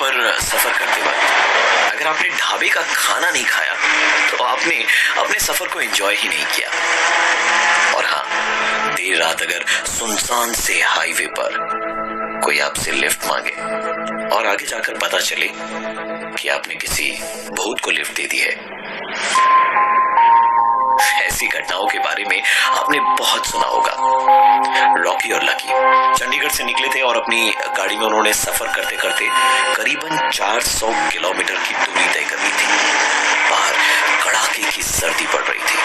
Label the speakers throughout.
Speaker 1: पर सफर करते वक्त अगर आपने ढाबे का खाना नहीं खाया तो आपने अपने सफर को एंजॉय ही नहीं किया। और हाँ, देर रात अगर सुनसान से हाईवे पर कोई आपसे लिफ्ट मांगे और आगे जाकर पता चले कि आपने किसी भूत को लिफ्ट दे दी है। ऐसी घटनाओं के बारे में आपने बहुत सुना होगा। रॉकी और लकी चंडीगढ़ से निकले थे और अपनी गाड़ी में उन्होंने सफर करते करते करीबन 400 किलोमीटर की दूरी तय कर ली थी। बाहर कड़ाके की सर्दी पड़ रही थी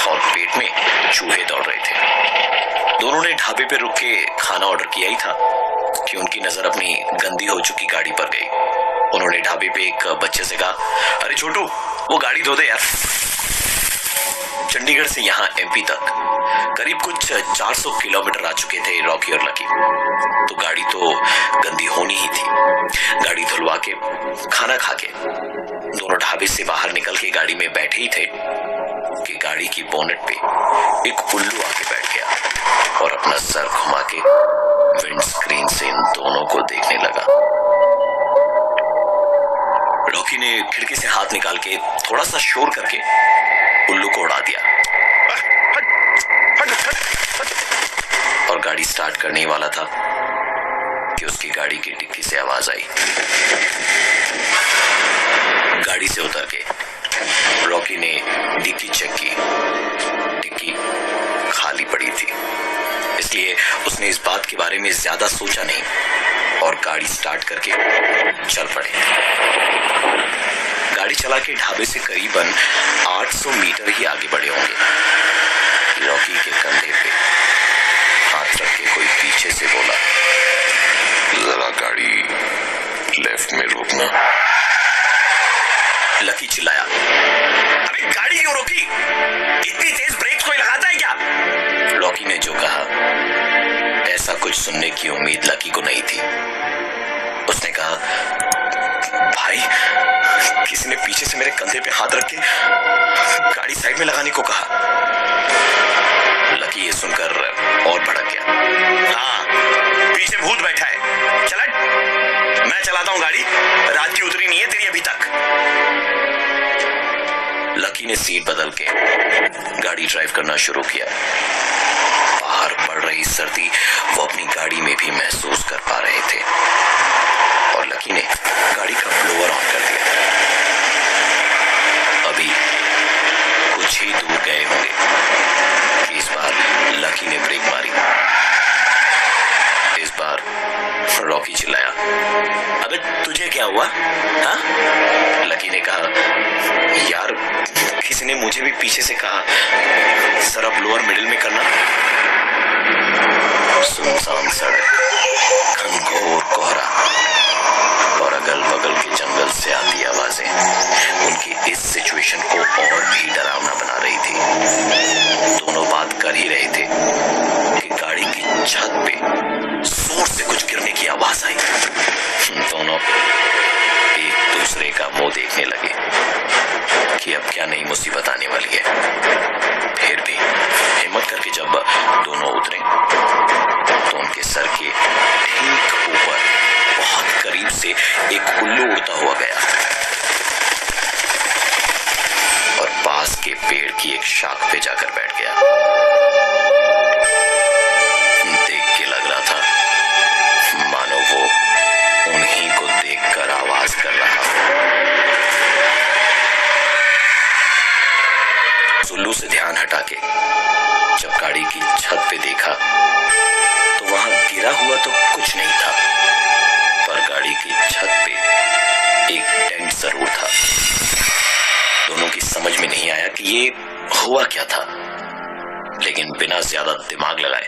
Speaker 1: और पेट में चूहे दौड़ रहे थे। दोनों ने ढाबे पे रुक के खाना ऑर्डर किया ही था कि उनकी नजर अपनी गंदी हो चुकी गाड़ी पर गई। उन्होंने ढाबे पे एक बच्चे से कहा, अरे छोटू, वो गाड़ी धो दे यार। चंडीगढ़ से यहाँ एमपी तक करीब कुछ 400 किलोमीटर आ चुके थे रॉकी और लकी, तो गाड़ी तो गंदी होनी ही थी। गाड़ी धुलवा के खाना खा के दोनों ढाबे से बाहर निकल के गाड़ी में बैठे ही थे कि गाड़ी की बोनेट पे एक उल्लू आके बैठ गया और अपना सर घुमा के विंड स्क्रीन से इन दोनों को देखने लगा। रॉकी ने खिड़की से हाथ निकाल के थोड़ा सा शोर करके उल्लू को उड़ा दिया और गाड़ी स्टार्ट करने ही वाला था कि उसकी गाड़ी की डिक्की से आवाज आई। गाड़ी से उतर के रॉकी ने डिक्की चेक की। डिक्की खाली पड़ी थी, इसलिए उसने इस बात के बारे में ज्यादा सोचा नहीं और गाड़ी स्टार्ट करके चल पड़े। गाड़ी चला के ढाबे से करीबन 800 मीटर ही आगे बढ़े होंगे। रॉकी के कंधे पे हाथ रख के कोई पीछे से बोला, जरा गाड़ी लेफ्ट में रोकना। लकी चिल्लाया, अबे गाड़ी क्यों रोकी? इतनी तेज ब्रेक कोई लगाता है क्या? रॉकी ने जो कहा, ऐसा कुछ सुनने की उम्मीद लकी को नहीं थी। उसने कहा, भाई, किसी ने पीछे से मेरे कंधे पे हाथ रख के गाड़ी साइड में लगाने को कहा। लकी ये सुनकर और भड़क गया। हाँ, पीछे भूत बैठा है, चल हट, मैं चलाता हूं गाड़ी, रात की उतरी नहीं है तेरी अभी तक। लकी ने सीट बदल के गाड़ी ड्राइव करना शुरू किया। बाहर पड़ रही सर्दी वो अपनी गाड़ी में भी महसूस कर पा रहे थे और लकी ने गाड़ी का ब्लोअर ऑन कर दिया। अभी कुछ ही दूर गए होंगे कि इस बार लकी ने ब्रेक मारी। इस बार रॉकी चिल्लाया, अबे तुझे क्या हुआ? हाँ? लकी ने कहा, यार, किसी ने मुझे भी पीछे से कहा जरा ब्लोअर मिडिल में करना। सुनसान सड़क, घनघोर कोहरा और अगल बगल के जंगल से आती आवाजें उनकी इस सिचुएशन को और भी डरावना बना रही थी। दोनों बात कर ही रहे थे कि गाड़ी की छत पे जोर से कुछ गिरने की आवाज आई। दोनों एक दूसरे का मुंह देखने लगे कि अब क्या नई मुसीबत आने वाली है। फिर भी हिम्मत करके जब दोनों उतरे तो उनके सर के ठीक ऊपर बहुत करीब से एक उल्लू उड़ता हुआ गया और पास के पेड़ की एक शाख पे जाकर बैठ गया। देख के लग रहा था मानो वो उन्हीं को देखकर आवाज कर रहा हो। उल्लू से ध्यान हटा के जब गाड़ी की छत पे देखा तो वहां गिरा हुआ तो कुछ नहीं था, पर गाड़ी की छत पे एक टेंट जरूर था। दोनों की समझ में नहीं आया कि ये हुआ क्या था, लेकिन बिना ज्यादा दिमाग लगाए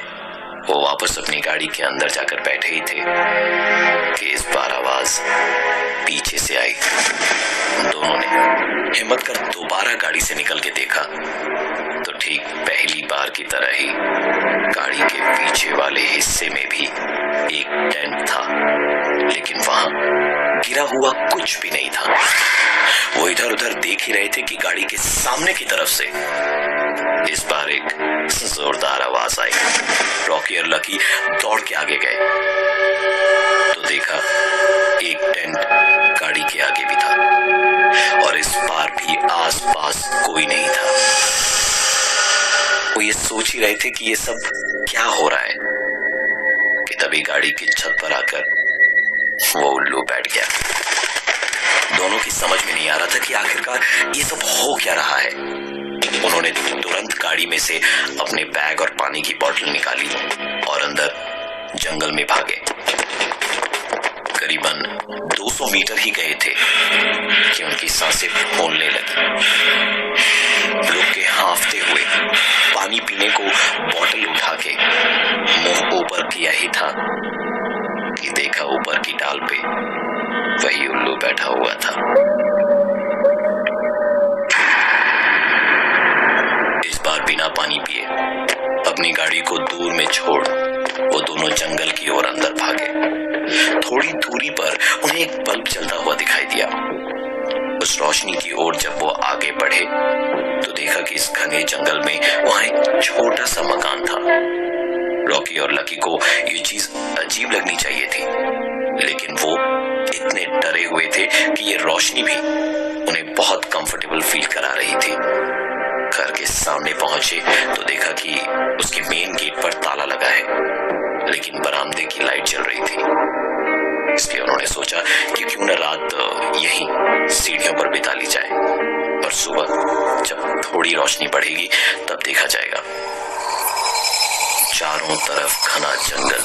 Speaker 1: वो वापस अपनी गाड़ी के अंदर जाकर बैठे ही थे कि इस बार आवाज पीछे से आई। दोनों ने हिम्मत कर दोबारा गाड़ी से निकल के देखा तो ठीक पहली बार की तरह ही गाड़ी के पीछे वाले हिस्से में भी एक टेंट था, लेकिन वहां गिरा हुआ कुछ भी नहीं था। वो इधर उधर देख ही रहे थे कि गाड़ी के सामने की तरफ से इस बार एक जोरदार आवाज आई। रॉकी और लकी दौड़ के आगे गए तो देखा एक टेंट आसपास कोई नहीं था। वो ये सोच ही रहे थे कि ये सब क्या हो रहा है कि तभी गाड़ी की छत पर आकर वो उल्लू बैठ गया। दोनों की समझ में नहीं आ रहा था कि आखिरकार ये सब हो क्या रहा है। उन्होंने तुरंत गाड़ी में से अपने बैग और पानी की बोतल निकाली और अंदर जंगल में भागे। करीबन 200 मीटर ही गए थे कि उनकी सांसें फूलने लगी। रुक के हांफते हुए पानी पीने को बोतल उठा के मुंह ऊपर किया ही था कि देखा ऊपर की डाल पे वही उल्लू बैठा हुआ था। इस बार बिना पानी पिए अपनी गाड़ी को दूर में छोड़ वो दोनों जंगल की ओर अंदर भागे। थोड़ी दूरी पर उन्हें एक बल्ब जलता हुआ दिखाई दिया। उस रोशनी की ओर जब वो आगे बढ़े तो देखा कि इस घने जंगल में वहां एक छोटा सा मकान था। रॉकी और लकी को ये चीज अजीब लगनी चाहिए थी, लेकिन वो इतने डरे हुए थे कि ये रोशनी भी उन्हें बहुत कंफर्टेबल फील करा रही थी। घर के सामने पहुंचे तो देखा कि उसके मेन गेट पर ताला लगा है, लेकिन बरामदे की लाइट जल रही थी। इसलिए उन्होंने सोचा कि क्यों न रात यहीं सीढ़ियों पर बिता ली जाए और सुबह जब थोड़ी रोशनी बढ़ेगी तब देखा जाएगा। चारों तरफ घना जंगल,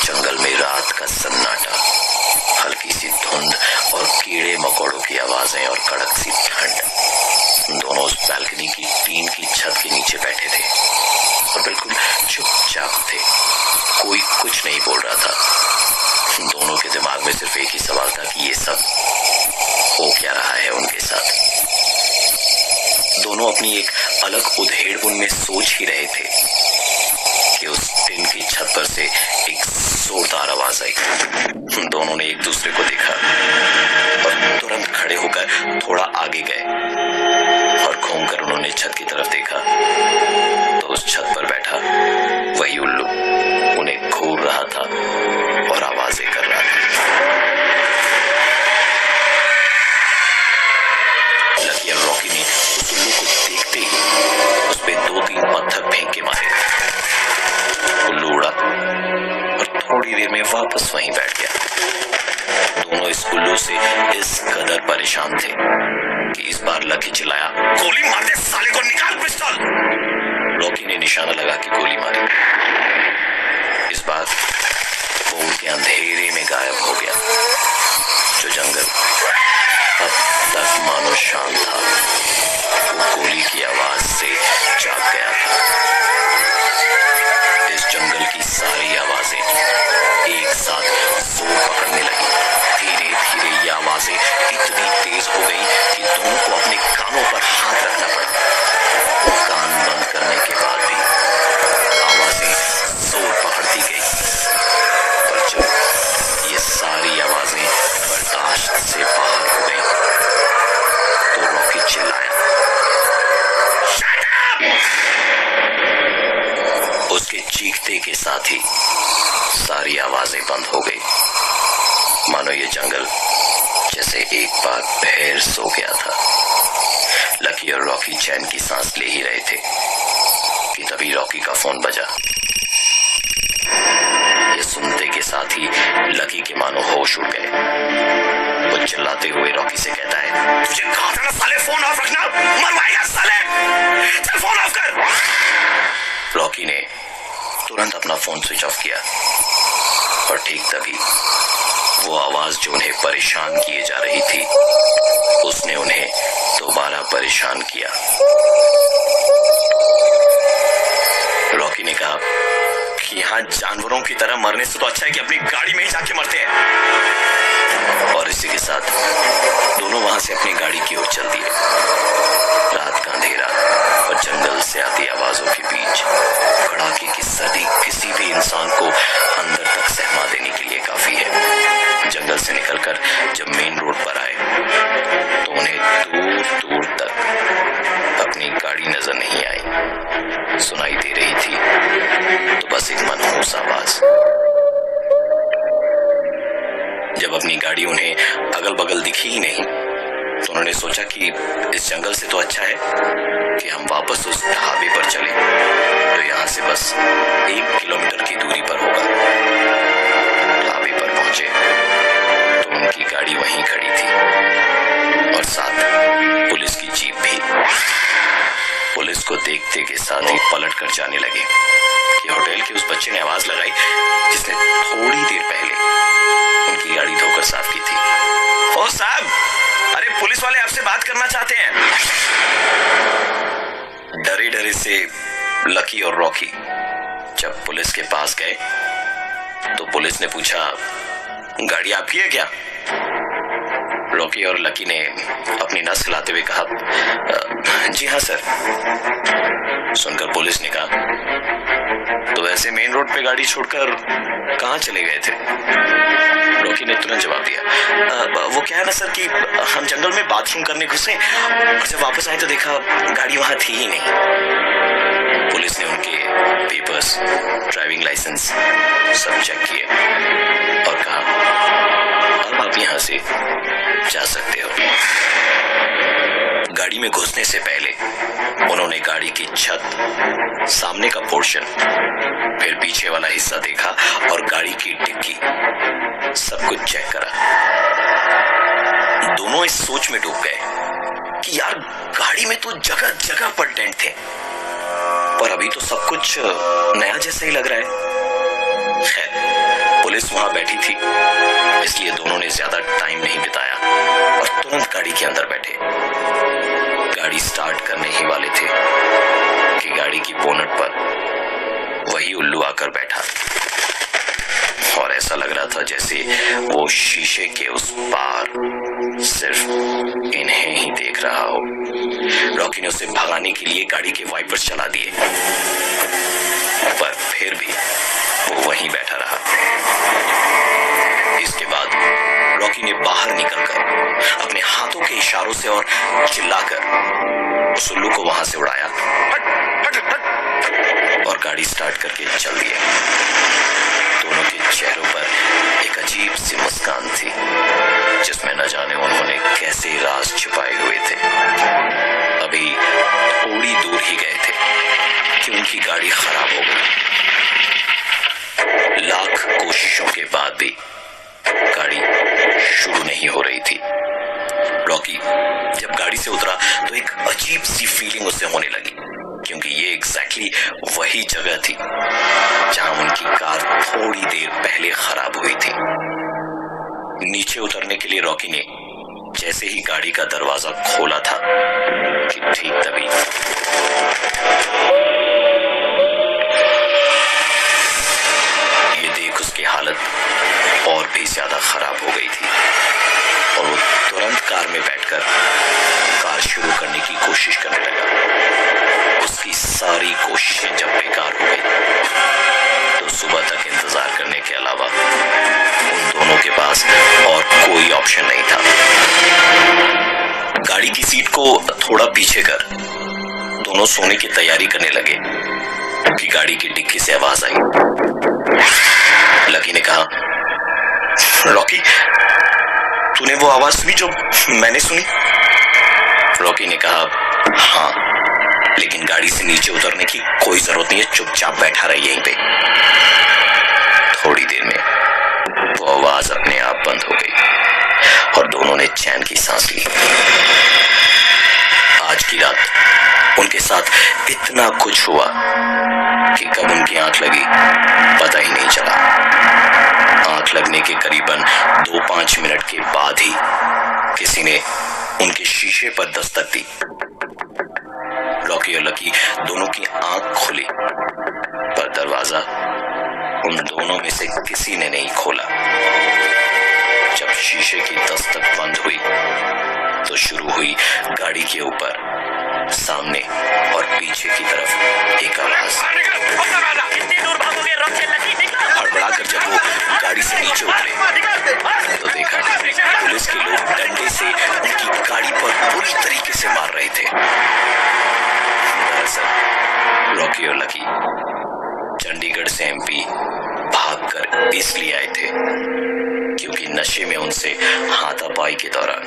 Speaker 1: जंगल में रात का सन्नाटा, हल्की सी धुंध और कीड़े मकोड़ों की आवाजें और कड़क सी ठंड। दोनों उस बालकनी की टीन की छत के नीचे बैठे थे और बिल्कुल चुपचाप थे। कोई कुछ नहीं बोल रहा था। दोनों के दिमाग में सिर्फ एक ही सवाल था कि ये सब हो क्या रहा है उनके साथ। दोनों अपनी एक अलग उधेड़-बुन में सोच ही रहे थे कि उस टीन की छत पर से एक जोरदार आवाज आई। दोनों ने एक दूसरे को देखा और तुरंत खड़े होकर थोड़ा आगे गए और घूमकर उन्होंने छत की तरफ देखा तो उस छत पर बैठा वही उल्लू उन्हें घूर रहा था और आवाजें कर रहा था। लकी और रॉकी ने उस उल्लू को देखते ही उस पे 2-3 पत्थर फेंक के मारे। उल्लू उड़ा और थोड़ी देर में वापस वहीं बैठ गया। दोनों इस उल्लू से इस कदर परेशान थे कि इस बार लकी चिल्लाया, गोली मार दे साले को, निकाल पिस्तौल। रॉकी ने निशाना लगा के गोली मारी। इस बार वो उनके अंधेरे में गायब हो गया। जो जंगल अब तक मानो शांत था वो गोली की आवाज से जाग गया था। इस जंगल की सारी आवाजें एक साथ जोर पकड़ने लगी। धीरे धीरे ये आवाजें इतनी तेज हो गई कि दोनों को अपने कानों पर हाथ रखना पड़ा। कान बंद करने के बाद भी आवाजें जोर पकड़ती गई, पर जब ये सारी आवाजें बर्दाश्त से बाहर हो गई तो रॉकी चिल्लाया, उसके चीखते के साथ ही सारी आवाजें बंद हो गई। मानो ये जंगल जैसे एक बार फिर सो गया था। लकी और रॉकी चैन की सांस ले ही रहे थे कि तभी रॉकी का फोन बजा। ये सुनते के साथ ही लकी के मानो होश उड़ गए। वो चिल्लाते हुए रॉकी से कहता है, तुझे कहा था ना साले फोन ऑफ रखना, मरवाएगा साले, चल फोन ऑफ कर। रॉकी ने तुरंत अपना फोन स्विच ऑफ किया और ठीक तभी वो आवाज जो उन्हें परेशान किए जा रही थी उसने उन्हें दोबारा परेशान किया। रॉकी ने कहा कि यहाँ जानवरों की तरह मरने से तो अच्छा है कि अपनी गाड़ी में ही जाके मरते हैं। और इसी के साथ दोनों वहां से अपनी गाड़ी की ओर चल दिए। रात का अंधेरा और जंगल से आती आवाजों के बीच कड़ाके की सर्दी किसी भी इंसान को अंदर तक सहमा देने के लिए काफी है। जंगल से निकलकर जब मेन रोड पर आए तो उन्हें दूर दूर तक अपनी गाड़ी नजर नहीं आई। सुनाई दे रही थी तो बस एक मनहूस आवाज। जब अपनी गाड़ी उन्हें अगल बगल दिखी ही नहीं तो उन्होंने सोचा कि इस जंगल से तो अच्छा है कि हम वापस उस ढाबे पर चले, तो यहाँ से बस 1 किलोमीटर की दूरी पर होगा। ढाबे पर पहुंचे तो उनकी गाड़ी वहीं खड़ी थी और साथ पुलिस की जीप भी। पुलिस को देखते के साथ ही पलट कर जाने लगे कि होटल के उस बच्चे ने आवाज लगाई जिसने थोड़ी देर पहले उनकी गाड़ी धोकर साफ की थी। ओ साहब, अरे पुलिस वाले आपसे बात करना चाहते हैं। डरे डरे से लकी और रॉकी जब पुलिस के पास गए तो पुलिस ने पूछा, गाड़ी आपकी है क्या? रॉकी और लकी ने अपनी नस हिलाते हुए कहा, जी हाँ सर। सुनकर पुलिस ने कहा, तो ऐसे मेन रोड पे गाड़ी छोड़कर कहाँ चले गए थे? रॉकी ने तुरंत जवाब दिया, वो क्या है ना सर कि हम जंगल में बाथरूम करने घुसे और जब वापस आए तो देखा गाड़ी वहां थी ही नहीं। पुलिस ने उनके पेपर्स, ड्राइविंग लाइसेंस सब चेक किए और कहा, अब आप यहाँ से जा सकते हो। गाड़ी में घुसने से पहले उन्होंने गाड़ी की छत, सामने का पोर्शन, फिर पीछे वाला हिस्सा देखा और गाड़ी की डिक्की, सब कुछ चेक करा। दोनों इस सोच में डूब गए कि यार गाड़ी में तो जगह जगह पर डेंट थे, पर अभी तो सब कुछ नया जैसा ही लग रहा है। खैर, पुलिस वहां बैठी थी इसलिए दोनों ने ज्यादा टाइम नहीं बिताया और तुरंत गाड़ी के अंदर बैठे। गाड़ी स्टार्ट करने ही वाले थे कि गाड़ी की बोनट पर वही उल्लू आकर बैठा और ऐसा लग रहा था जैसे वो शीशे के उस पार सिर्फ इन्हें ही देख रहा हो। रॉकी ने उसे भगाने के लिए गाड़ी के वाइपर्स चला दिए, पर फिर भी वो वहीं बैठा रहा। इसके बाद रॉकी ने बाहर निकलकर अपने हाथों के इशारों से और चिल्लाकर उस उल्लू को वहां से उड़ाया और गाड़ी स्टार्ट करके चल दिए। दोनों के चेहरों पर एक अजीब सी मुस्कान थी जिसमें न जाने उन्होंने कैसे राज छिपाए हुए थे। अभी थोड़ी दूर ही गए थे कि उनकी गाड़ी खराब हो गई। लाख कोशिशों के बाद भी गाड़ी शुरू नहीं हो रही थी। रॉकी जब गाड़ी से उतरा तो एक अजीब सी फीलिंग उससे होने लगी, क्योंकि ये एग्जैक्टली वही जगह थी जहां उनकी कार थोड़ी देर पहले खराब हुई थी। नीचे उतरने के लिए रॉकी ने जैसे ही गाड़ी का दरवाजा खोला था कि ठीक तभी ये देख उसकी हालत और भी ज्यादा खराब हो गई थी और वो तुरंत कार में बैठकर कार शुरू करने की कोशिश करने लगा। उसकी सारी कोशिशें जब बेकार हो गई तो सुबह तक इंतजार करने के अलावा उन दोनों के पास और कोई ऑप्शन नहीं था। गाड़ी की सीट को थोड़ा पीछे कर दोनों सोने की तैयारी करने लगे कि गाड़ी की डिक्की से आवाज आई। लकी ने कहा, रॉकी, तूने वो आवाज सुनी जो मैंने सुनी? रॉकी ने कहा, हाँ, लेकिन गाड़ी से नीचे उतरने की कोई जरूरत नहीं है, चुपचाप बैठा रही यहीं पे। थोड़ी देर में वो आवाज अपने आप बंद हो गई और दोनों ने चैन की सांस ली। आज की रात उनके साथ इतना कुछ हुआ कि कब उनकी आंख लगी पता ही नहीं चला। आंख लगने के करीबन 2-5 मिनट के बाद ही किसी ने उनके शीशे पर दस्तक दी। रॉकी और लकी दोनों की आंख खुली, पर दरवाजा उन दोनों में से किसी ने नहीं खोला। जब शीशे की दस्तक बंद हुई तो शुरू हुई गाड़ी के ऊपर, सामने और पीछे की तरफ एक आवाज। हड़बड़ाकर जब वो गाड़ी से नीचे उतरे तो देखा पुलिस के लोग डंडे से उनकी गाड़ी पर बुरी तरीके से मार रहे थे। दरअसल रॉकी और लकी चंडीगढ़ से एमपी भागकर इसलिए आए थे क्योंकि नशे में उनसे हाथापाई के दौरान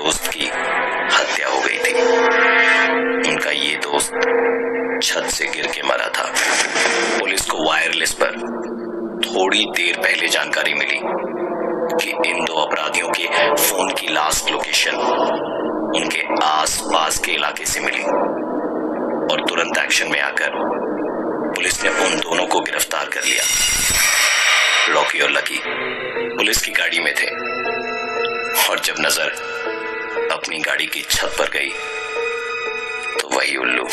Speaker 1: दोस्त की हत्या हो गई थी। उनका ये दोस्त छत से गिर के मरा था। पुलिस को वायरलेस पर थोड़ी देर पहले जानकारी मिली कि इन दो अपराधियों के फोन की लास्ट लोकेशन उनके आसपास के इलाके से मिली और तुरंत एक्शन में आकर पुलिस ने उन दोनों को गिरफ्तार कर लिया। रॉकी और लकी पुलिस की गाड़ी में थे और जब नजर अपनी गाड़ी की छत पर गई तो वही उल्लू